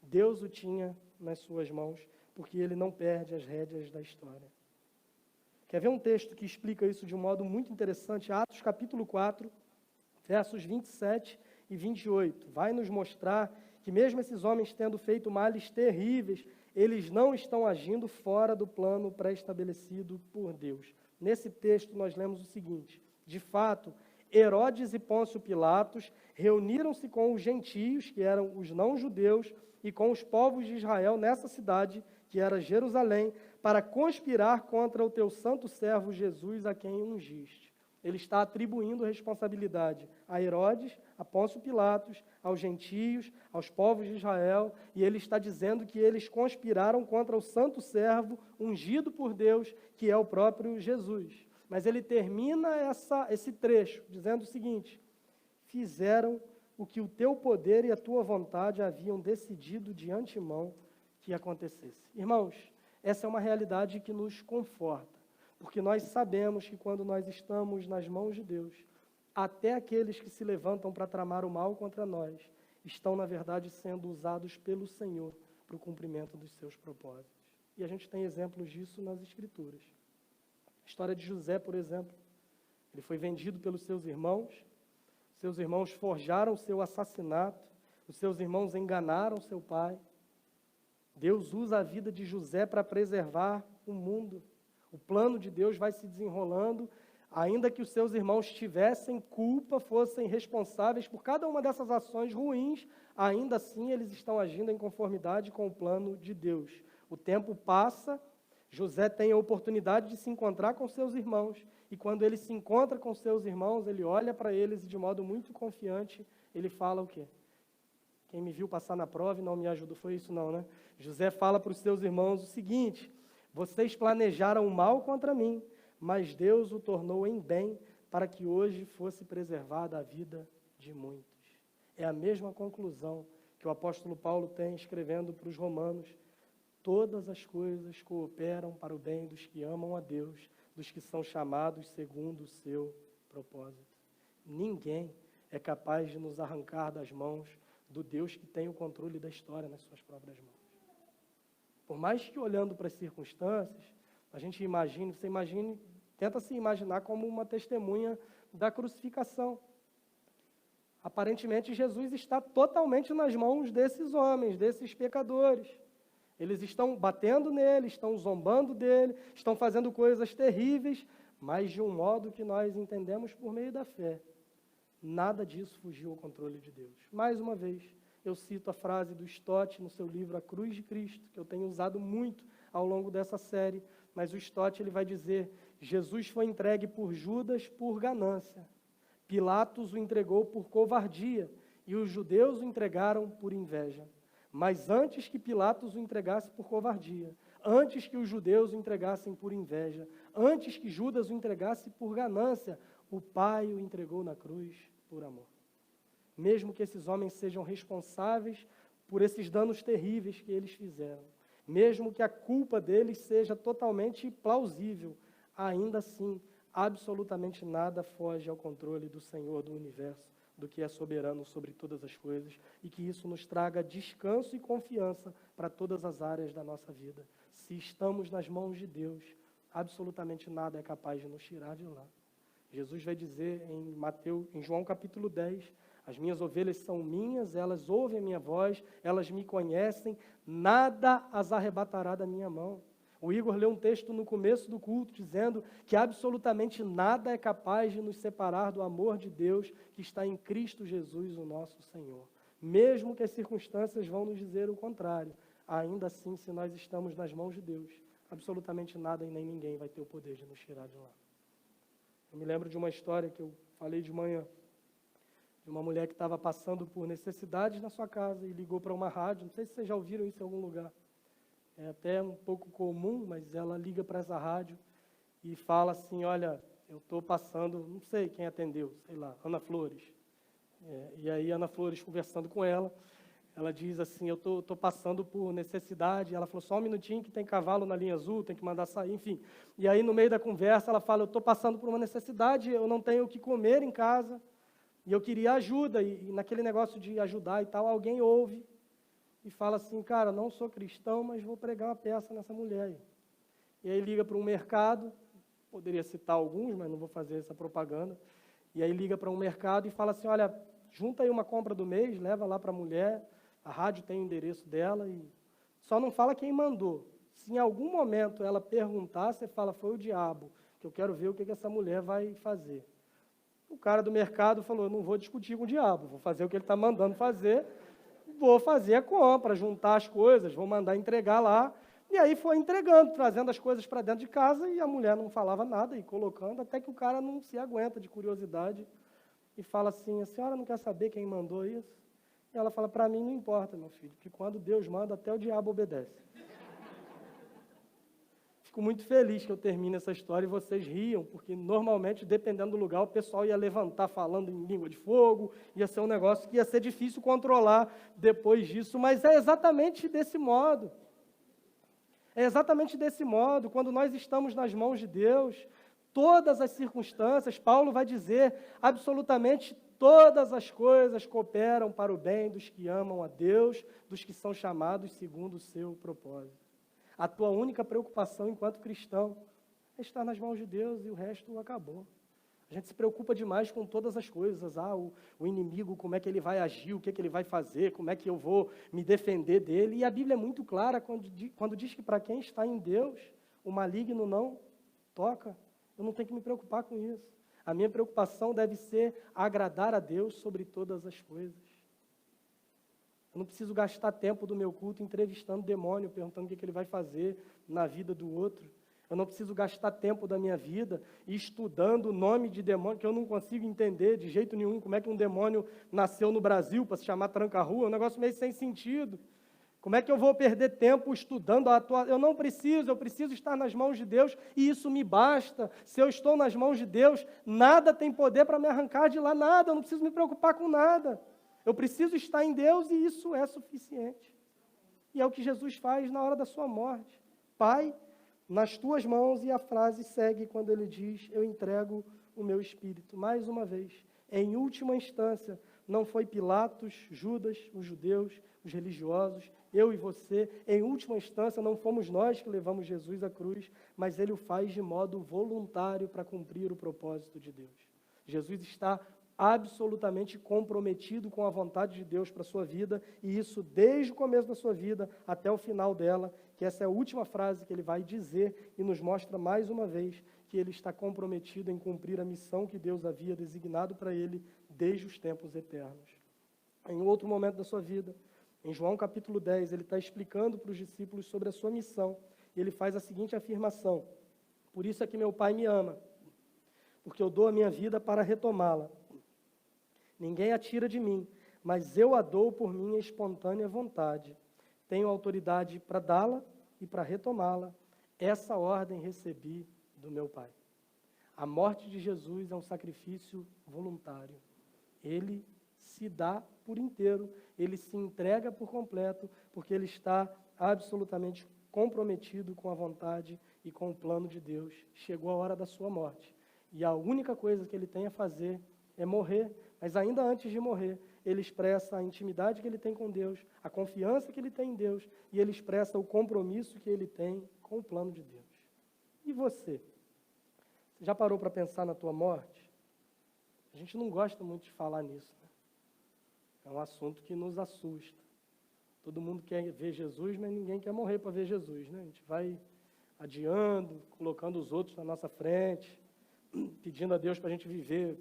[SPEAKER 1] Deus o tinha nas suas mãos, porque ele não perde as rédeas da história. Quer ver um texto que explica isso de um modo muito interessante? Atos capítulo 4, versos 27 e 28. Vai nos mostrar que mesmo esses homens tendo feito males terríveis, eles não estão agindo fora do plano pré-estabelecido por Deus. Nesse texto nós lemos o seguinte: de fato, Herodes e Pôncio Pilatos reuniram-se com os gentios, que eram os não-judeus, e com os povos de Israel nessa cidade, que era Jerusalém, para conspirar contra o teu santo servo Jesus, a quem ungiste. Ele está atribuindo responsabilidade a Herodes, a Pôncio Pilatos, aos gentios, aos povos de Israel, e ele está dizendo que eles conspiraram contra o santo servo ungido por Deus, que é o próprio Jesus. Mas ele termina esse trecho dizendo o seguinte: fizeram o que o teu poder e a tua vontade haviam decidido de antemão que acontecesse. Irmãos, essa é uma realidade que nos conforta, porque nós sabemos que quando nós estamos nas mãos de Deus, até aqueles que se levantam para tramar o mal contra nós, estão, na verdade, sendo usados pelo Senhor para o cumprimento dos seus propósitos. E a gente tem exemplos disso nas Escrituras. A história de José, por exemplo, ele foi vendido pelos seus irmãos forjaram o seu assassinato, os seus irmãos enganaram seu pai. Deus usa a vida de José para preservar o mundo. O plano de Deus vai se desenrolando, ainda que os seus irmãos tivessem culpa, fossem responsáveis por cada uma dessas ações ruins, ainda assim eles estão agindo em conformidade com o plano de Deus. O tempo passa, José tem a oportunidade de se encontrar com seus irmãos, e quando ele se encontra com seus irmãos, ele olha para eles e de modo muito confiante, ele fala o quê? Quem me viu passar na prova e não me ajudou, foi isso não, né? José fala para os seus irmãos o seguinte: vocês planejaram o mal contra mim, mas Deus o tornou em bem, para que hoje fosse preservada a vida de muitos. É a mesma conclusão que o apóstolo Paulo tem escrevendo para os romanos: todas as coisas cooperam para o bem dos que amam a Deus, dos que são chamados segundo o seu propósito. Ninguém é capaz de nos arrancar das mãos do Deus que tem o controle da história nas suas próprias mãos. Por mais que olhando para as circunstâncias, a gente tenta se imaginar como uma testemunha da crucificação. Aparentemente, Jesus está totalmente nas mãos desses homens, desses pecadores. Eles estão batendo nele, estão zombando dele, estão fazendo coisas terríveis, mas de um modo que nós entendemos por meio da fé. Nada disso fugiu ao controle de Deus. Mais uma vez, eu cito a frase do Stott no seu livro A Cruz de Cristo, que eu tenho usado muito ao longo dessa série, mas o Stott ele vai dizer: Jesus foi entregue por Judas por ganância, Pilatos o entregou por covardia e os judeus o entregaram por inveja. Mas antes que Pilatos o entregasse por covardia, antes que os judeus o entregassem por inveja, antes que Judas o entregasse por ganância, o Pai o entregou na cruz por amor. Mesmo que esses homens sejam responsáveis por esses danos terríveis que eles fizeram, mesmo que a culpa deles seja totalmente plausível, ainda assim, absolutamente nada foge ao controle do Senhor do universo, do que é soberano sobre todas as coisas, e que isso nos traga descanso e confiança para todas as áreas da nossa vida. Se estamos nas mãos de Deus, absolutamente nada é capaz de nos tirar de lá. Jesus vai dizer em João capítulo 10, as minhas ovelhas são minhas, elas ouvem a minha voz, elas me conhecem, nada as arrebatará da minha mão. O Igor leu um texto no começo do culto dizendo que absolutamente nada é capaz de nos separar do amor de Deus que está em Cristo Jesus, o nosso Senhor. Mesmo que as circunstâncias vão nos dizer o contrário, ainda assim, se nós estamos nas mãos de Deus, absolutamente nada e nem ninguém vai ter o poder de nos tirar de lá. Eu me lembro de uma história que eu falei de manhã, de uma mulher que estava passando por necessidades na sua casa e ligou para uma rádio. Não sei se vocês já ouviram isso em algum lugar. É até um pouco comum, mas ela liga para essa rádio e fala assim, olha, eu estou passando, não sei quem atendeu, sei lá, Ana Flores. E aí Ana Flores conversando com ela diz assim, eu estou passando por necessidade. Ela falou, só um minutinho que tem cavalo na linha azul, tem que mandar sair, enfim. E aí no meio da conversa ela fala, eu estou passando por uma necessidade, eu não tenho o que comer em casa. E eu queria ajuda, e naquele negócio de ajudar e tal, alguém ouve e fala assim, cara, não sou cristão, mas vou pregar uma peça nessa mulher aí. E aí liga para um mercado, poderia citar alguns, mas não vou fazer essa propaganda, e aí liga para um mercado e fala assim, olha, junta aí uma compra do mês, leva lá para a mulher, a rádio tem o endereço dela, e só não fala quem mandou. Se em algum momento ela perguntar, você fala, foi o diabo, que eu quero ver o que essa mulher vai fazer. O cara do mercado falou, não vou discutir com o diabo, vou fazer o que ele está mandando fazer, vou fazer a compra, juntar as coisas, vou mandar entregar lá. E aí foi entregando, trazendo as coisas para dentro de casa, e a mulher não falava nada, e colocando, até que o cara não se aguenta de curiosidade, e fala assim, a senhora não quer saber quem mandou isso? E ela fala, para mim não importa, meu filho, porque quando Deus manda, até o diabo obedece. Fico muito feliz que eu termine essa história e vocês riam, porque normalmente, dependendo do lugar, o pessoal ia levantar falando em língua de fogo, ia ser um negócio que ia ser difícil controlar depois disso, mas é exatamente desse modo. É exatamente desse modo, quando nós estamos nas mãos de Deus, todas as circunstâncias, Paulo vai dizer, absolutamente todas as coisas cooperam para o bem dos que amam a Deus, dos que são chamados segundo o seu propósito. A tua única preocupação enquanto cristão é estar nas mãos de Deus e o resto acabou. A gente se preocupa demais com todas as coisas. O inimigo, como é que ele vai agir, o que é que ele vai fazer, como é que eu vou me defender dele. E a Bíblia é muito clara quando diz que para quem está em Deus, o maligno não toca. Eu não tenho que me preocupar com isso. A minha preocupação deve ser agradar a Deus sobre todas as coisas. Eu não preciso gastar tempo do meu culto entrevistando o demônio, perguntando o que ele vai fazer na vida do outro. Eu não preciso gastar tempo da minha vida estudando o nome de demônio, que eu não consigo entender de jeito nenhum como é que um demônio nasceu no Brasil para se chamar tranca-rua, é um negócio meio sem sentido. Como é que eu vou perder tempo estudando a atuação? Eu preciso estar nas mãos de Deus e isso me basta. Se eu estou nas mãos de Deus, nada tem poder para me arrancar de lá, nada, eu não preciso me preocupar com nada. Eu preciso estar em Deus e isso é suficiente. E é o que Jesus faz na hora da sua morte. Pai, nas tuas mãos, e a frase segue quando ele diz, eu entrego o meu espírito. Mais uma vez, em última instância, não foi Pilatos, Judas, os judeus, os religiosos, eu e você, em última instância, não fomos nós que levamos Jesus à cruz, mas ele o faz de modo voluntário para cumprir o propósito de Deus. Jesus está absolutamente comprometido com a vontade de Deus para a sua vida, e isso desde o começo da sua vida até o final dela, que essa é a última frase que ele vai dizer e nos mostra mais uma vez que ele está comprometido em cumprir a missão que Deus havia designado para ele desde os tempos eternos. Em outro momento da sua vida, em João capítulo 10, ele está explicando para os discípulos sobre a sua missão, e ele faz a seguinte afirmação, por isso é que meu Pai me ama, porque eu dou a minha vida para retomá-la. Ninguém a tira de mim, mas eu a dou por minha espontânea vontade. Tenho autoridade para dá-la e para retomá-la. Essa ordem recebi do meu Pai. A morte de Jesus é um sacrifício voluntário. Ele se dá por inteiro, ele se entrega por completo, porque ele está absolutamente comprometido com a vontade e com o plano de Deus. Chegou a hora da sua morte. E a única coisa que ele tem a fazer é morrer, mas ainda antes de morrer, ele expressa a intimidade que ele tem com Deus, a confiança que ele tem em Deus, e ele expressa o compromisso que ele tem com o plano de Deus. E você? Você já parou para pensar na tua morte? A gente não gosta muito de falar nisso, né? É um assunto que nos assusta. Todo mundo quer ver Jesus, mas ninguém quer morrer para ver Jesus, né? A gente vai adiando, colocando os outros na nossa frente, pedindo a Deus para a gente viver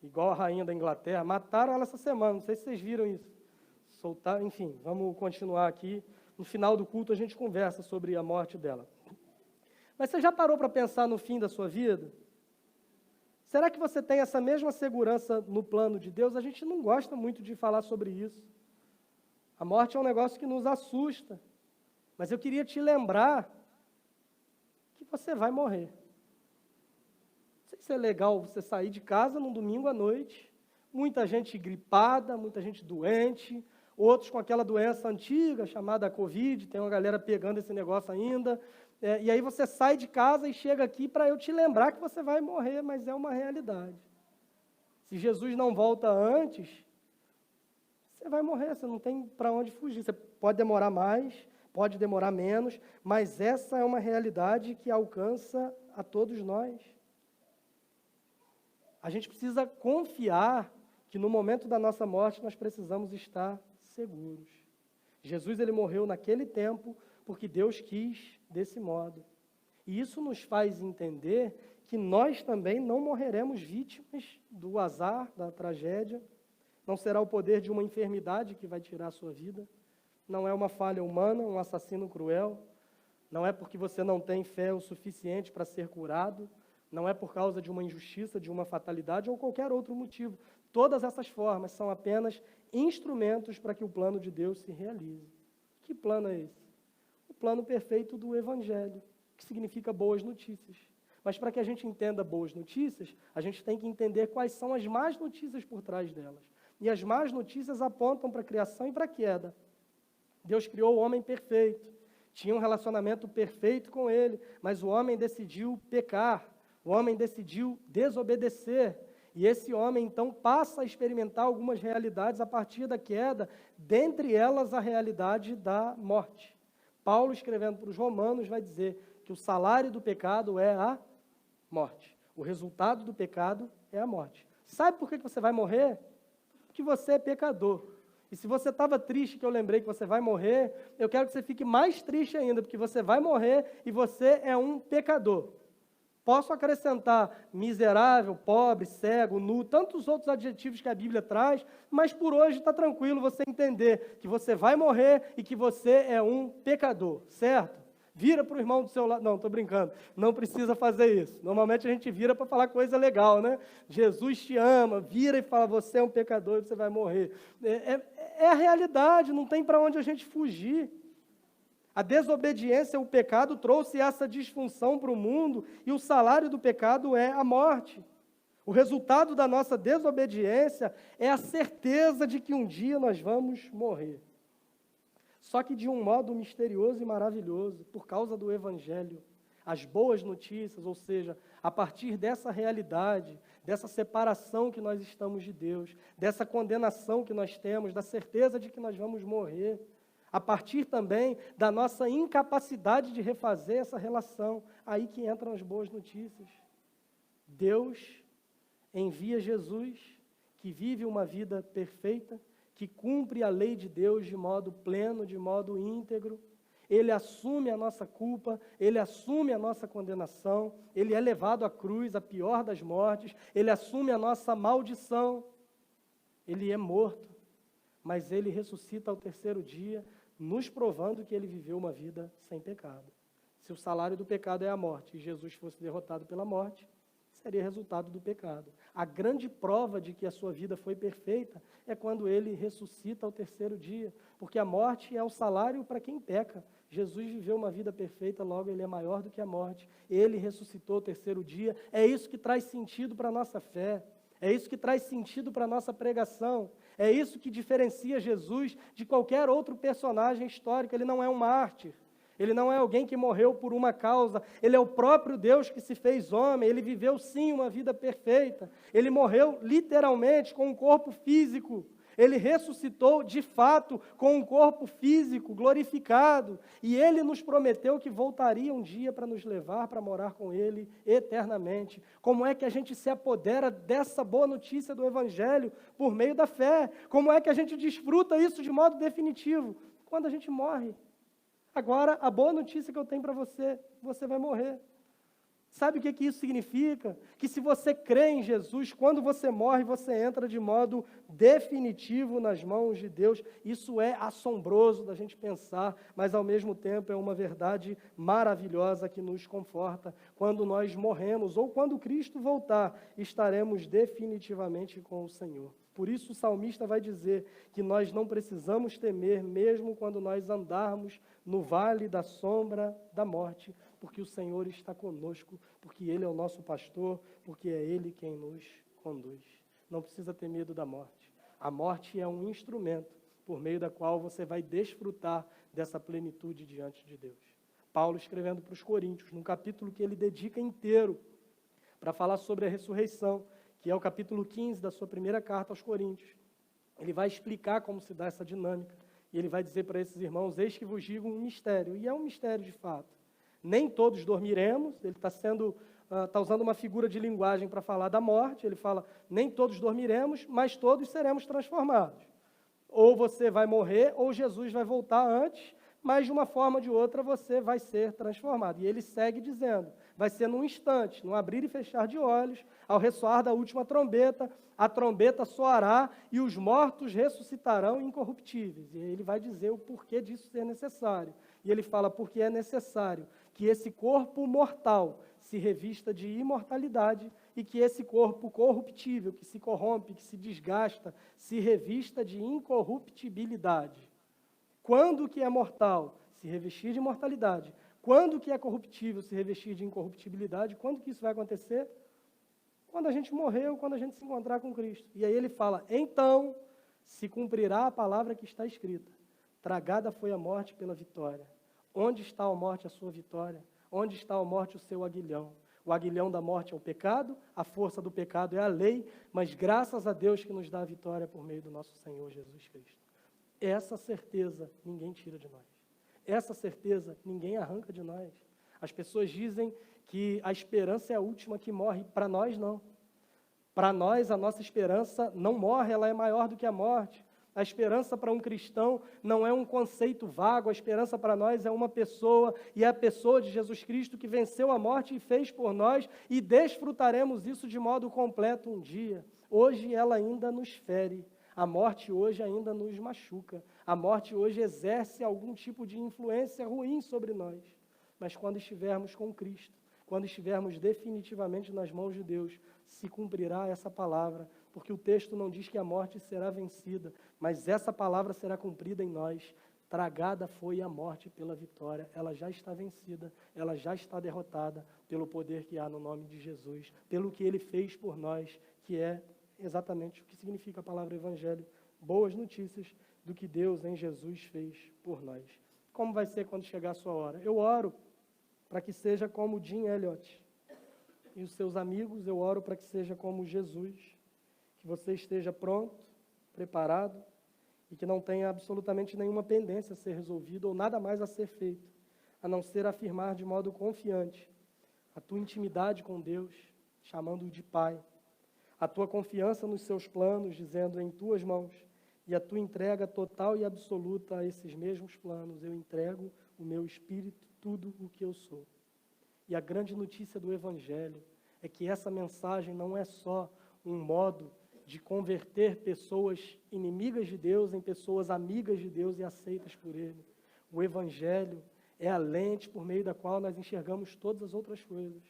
[SPEAKER 1] igual a rainha da Inglaterra. Mataram ela essa semana, não sei se vocês viram isso. Soltar, enfim, vamos continuar aqui. No final do culto a gente conversa sobre a morte dela. Mas você já parou para pensar no fim da sua vida? Será que você tem essa mesma segurança no plano de Deus? A gente não gosta muito de falar sobre isso. A morte é um negócio que nos assusta. Mas eu queria te lembrar que você vai morrer. Não sei se é legal você sair de casa num domingo à noite, muita gente gripada, muita gente doente, outros com aquela doença antiga chamada Covid, tem uma galera pegando esse negócio ainda. E aí você sai de casa e chega aqui para eu te lembrar que você vai morrer, mas é uma realidade. Se Jesus não volta antes, você vai morrer, você não tem para onde fugir. Você pode demorar mais, pode demorar menos, mas essa é uma realidade que alcança a todos nós. A gente precisa confiar que no momento da nossa morte nós precisamos estar seguros. Jesus, ele morreu naquele tempo porque Deus quis desse modo. E isso nos faz entender que nós também não morreremos vítimas do azar, da tragédia. Não será o poder de uma enfermidade que vai tirar a sua vida. Não é uma falha humana, um assassino cruel. Não é porque você não tem fé o suficiente para ser curado. Não é por causa de uma injustiça, de uma fatalidade ou qualquer outro motivo. Todas essas formas são apenas instrumentos para que o plano de Deus se realize. Que plano é esse? O plano perfeito do Evangelho, que significa boas notícias. Mas para que a gente entenda boas notícias, a gente tem que entender quais são as más notícias por trás delas. E as más notícias apontam para a criação e para a queda. Deus criou o homem perfeito, tinha um relacionamento perfeito com ele, mas o homem decidiu pecar, o homem decidiu desobedecer. E esse homem, então, passa a experimentar algumas realidades a partir da queda, dentre elas a realidade da morte. Paulo, escrevendo para os Romanos, vai dizer que o salário do pecado é a morte. O resultado do pecado é a morte. Sabe por que você vai morrer? Porque você é pecador. E se você estava triste, que eu lembrei que você vai morrer, eu quero que você fique mais triste ainda, porque você vai morrer e você é um pecador. Posso acrescentar miserável, pobre, cego, nu, tantos outros adjetivos que a Bíblia traz, mas por hoje está tranquilo você entender que você vai morrer e que você é um pecador, certo? Vira para o irmão do seu lado. Não, estou brincando. Não precisa fazer isso. Normalmente a gente vira para falar coisa legal, né? Jesus te ama. Vira e fala, você é um pecador e você vai morrer. É a realidade, não tem para onde a gente fugir. A desobediência, o pecado, trouxe essa disfunção para o mundo e o salário do pecado é a morte. O resultado da nossa desobediência é a certeza de que um dia nós vamos morrer. Só que de um modo misterioso e maravilhoso, por causa do Evangelho, as boas notícias, ou seja, a partir dessa realidade, dessa separação que nós estamos de Deus, dessa condenação que nós temos, da certeza de que nós vamos morrer, a partir também da nossa incapacidade de refazer essa relação, aí que entram as boas notícias. Deus envia Jesus, que vive uma vida perfeita, que cumpre a lei de Deus de modo pleno, de modo íntegro. Ele assume a nossa culpa, ele assume a nossa condenação, ele é levado à cruz, a pior das mortes, ele assume a nossa maldição. Ele é morto, mas ele ressuscita ao terceiro dia, nos provando que ele viveu uma vida sem pecado. Se o salário do pecado é a morte e Jesus fosse derrotado pela morte, seria resultado do pecado. A grande prova de que a sua vida foi perfeita é quando ele ressuscita ao terceiro dia, porque a morte é o salário para quem peca. Jesus viveu uma vida perfeita, logo ele é maior do que a morte. Ele ressuscitou ao terceiro dia. É isso que traz sentido para a nossa fé. É isso que traz sentido para a nossa pregação. É isso que diferencia Jesus de qualquer outro personagem histórico. Ele não é um mártir. Ele não é alguém que morreu por uma causa. Ele é o próprio Deus que se fez homem. Ele viveu, sim, uma vida perfeita. Ele morreu, literalmente, com um corpo físico. Ele ressuscitou de fato com um corpo físico glorificado, e Ele nos prometeu que voltaria um dia para nos levar para morar com Ele eternamente. Como é que a gente se apodera dessa boa notícia do Evangelho por meio da fé? Como é que a gente desfruta isso de modo definitivo? Quando a gente morre. Agora, a boa notícia que eu tenho para você, você vai morrer. Sabe o que isso significa? Que se você crê em Jesus, quando você morre, você entra de modo definitivo nas mãos de Deus. Isso é assombroso da gente pensar, mas ao mesmo tempo é uma verdade maravilhosa que nos conforta. Quando nós morremos, ou quando Cristo voltar, estaremos definitivamente com o Senhor. Por isso o salmista vai dizer que nós não precisamos temer, mesmo quando nós andarmos no vale da sombra da morte, porque o Senhor está conosco, porque Ele é o nosso pastor, porque é Ele quem nos conduz. Não precisa ter medo da morte. A morte é um instrumento por meio da qual você vai desfrutar dessa plenitude diante de Deus. Paulo escrevendo para os Coríntios, num capítulo que ele dedica inteiro para falar sobre a ressurreição, que é o capítulo 15 da sua primeira carta aos Coríntios. Ele vai explicar como se dá essa dinâmica, e ele vai dizer para esses irmãos: eis que vos digo um mistério, e é um mistério de fato. Nem todos dormiremos, ele está usando uma figura de linguagem para falar da morte, ele fala, nem todos dormiremos, mas todos seremos transformados. Ou você vai morrer, ou Jesus vai voltar antes, mas de uma forma ou de outra você vai ser transformado. E ele segue dizendo, vai ser num instante, num abrir e fechar de olhos, ao ressoar da última trombeta, a trombeta soará e os mortos ressuscitarão incorruptíveis. E ele vai dizer o porquê disso ser necessário. E ele fala, porque é necessário que esse corpo mortal se revista de imortalidade e que esse corpo corruptível, que se corrompe, que se desgasta, se revista de incorruptibilidade. Quando que é mortal? Se revestir de imortalidade. Quando que é corruptível? Se revestir de incorruptibilidade. Quando que isso vai acontecer? Quando a gente morrer ou quando a gente se encontrar com Cristo. E aí ele fala, então se cumprirá a palavra que está escrita. Tragada foi a morte pela vitória. Onde está a morte a sua vitória? Onde está a morte o seu aguilhão? O aguilhão da morte é o pecado, a força do pecado é a lei, mas graças a Deus que nos dá a vitória por meio do nosso Senhor Jesus Cristo. Essa certeza ninguém tira de nós. Essa certeza ninguém arranca de nós. As pessoas dizem que a esperança é a última que morre. Para nós, não. Para nós, a nossa esperança não morre, ela é maior do que a morte. A esperança para um cristão não é um conceito vago, a esperança para nós é uma pessoa, e é a pessoa de Jesus Cristo que venceu a morte e fez por nós, e desfrutaremos isso de modo completo um dia. Hoje ela ainda nos fere, a morte hoje ainda nos machuca, a morte hoje exerce algum tipo de influência ruim sobre nós, mas quando estivermos com Cristo, quando estivermos definitivamente nas mãos de Deus, se cumprirá essa palavra, porque o texto não diz que a morte será vencida, mas essa palavra será cumprida em nós. Tragada foi a morte pela vitória. Ela já está vencida, ela já está derrotada pelo poder que há no nome de Jesus, pelo que Ele fez por nós, que é exatamente o que significa a palavra evangelho. Boas notícias do que Deus em Jesus fez por nós. Como vai ser quando chegar a sua hora? Eu oro para que seja como Jim Elliot e os seus amigos, eu oro para que seja como Jesus, que você esteja pronto, preparado, e que não tenha absolutamente nenhuma pendência a ser resolvida ou nada mais a ser feito, a não ser afirmar de modo confiante a tua intimidade com Deus, chamando-o de Pai, a tua confiança nos seus planos, dizendo em tuas mãos, e a tua entrega total e absoluta a esses mesmos planos. Eu entrego o meu espírito, tudo o que eu sou. E a grande notícia do Evangelho é que essa mensagem não é só um modo de converter pessoas inimigas de Deus em pessoas amigas de Deus e aceitas por Ele. O Evangelho é a lente por meio da qual nós enxergamos todas as outras coisas.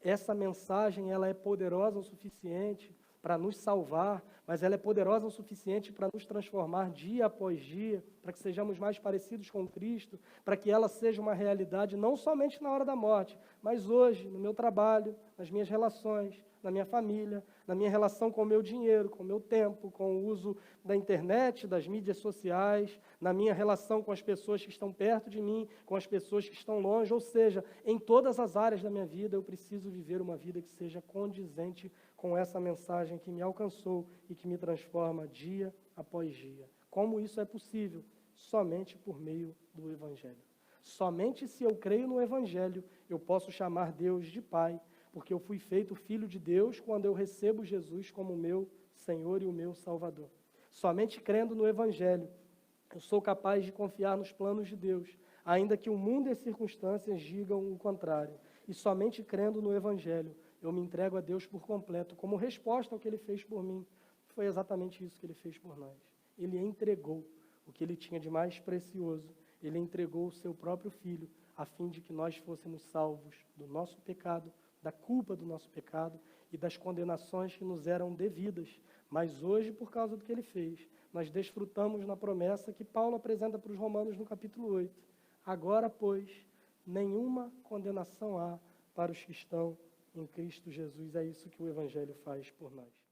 [SPEAKER 1] Essa mensagem, ela é poderosa o suficiente para nos salvar, mas ela é poderosa o suficiente para nos transformar dia após dia, para que sejamos mais parecidos com Cristo, para que ela seja uma realidade não somente na hora da morte, mas hoje, no meu trabalho, nas minhas relações, na minha família, na minha relação com o meu dinheiro, com o meu tempo, com o uso da internet, das mídias sociais, na minha relação com as pessoas que estão perto de mim, com as pessoas que estão longe, ou seja, em todas as áreas da minha vida eu preciso viver uma vida que seja condizente com essa mensagem que me alcançou e que me transforma dia após dia. Como isso é possível? Somente por meio do Evangelho. Somente se eu creio no Evangelho, eu posso chamar Deus de Pai, porque eu fui feito filho de Deus quando eu recebo Jesus como meu Senhor e o meu Salvador. Somente crendo no Evangelho, eu sou capaz de confiar nos planos de Deus, ainda que o mundo e as circunstâncias digam o contrário. E somente crendo no Evangelho, eu me entrego a Deus por completo, como resposta ao que Ele fez por mim. Foi exatamente isso que Ele fez por nós. Ele entregou o que Ele tinha de mais precioso. Ele entregou o seu próprio Filho, a fim de que nós fôssemos salvos do nosso pecado, da culpa do nosso pecado e das condenações que nos eram devidas. Mas hoje, por causa do que Ele fez, nós desfrutamos na promessa que Paulo apresenta para os Romanos no capítulo 8. Agora, pois, nenhuma condenação há para os que estão em Cristo Jesus. É isso que o Evangelho faz por nós.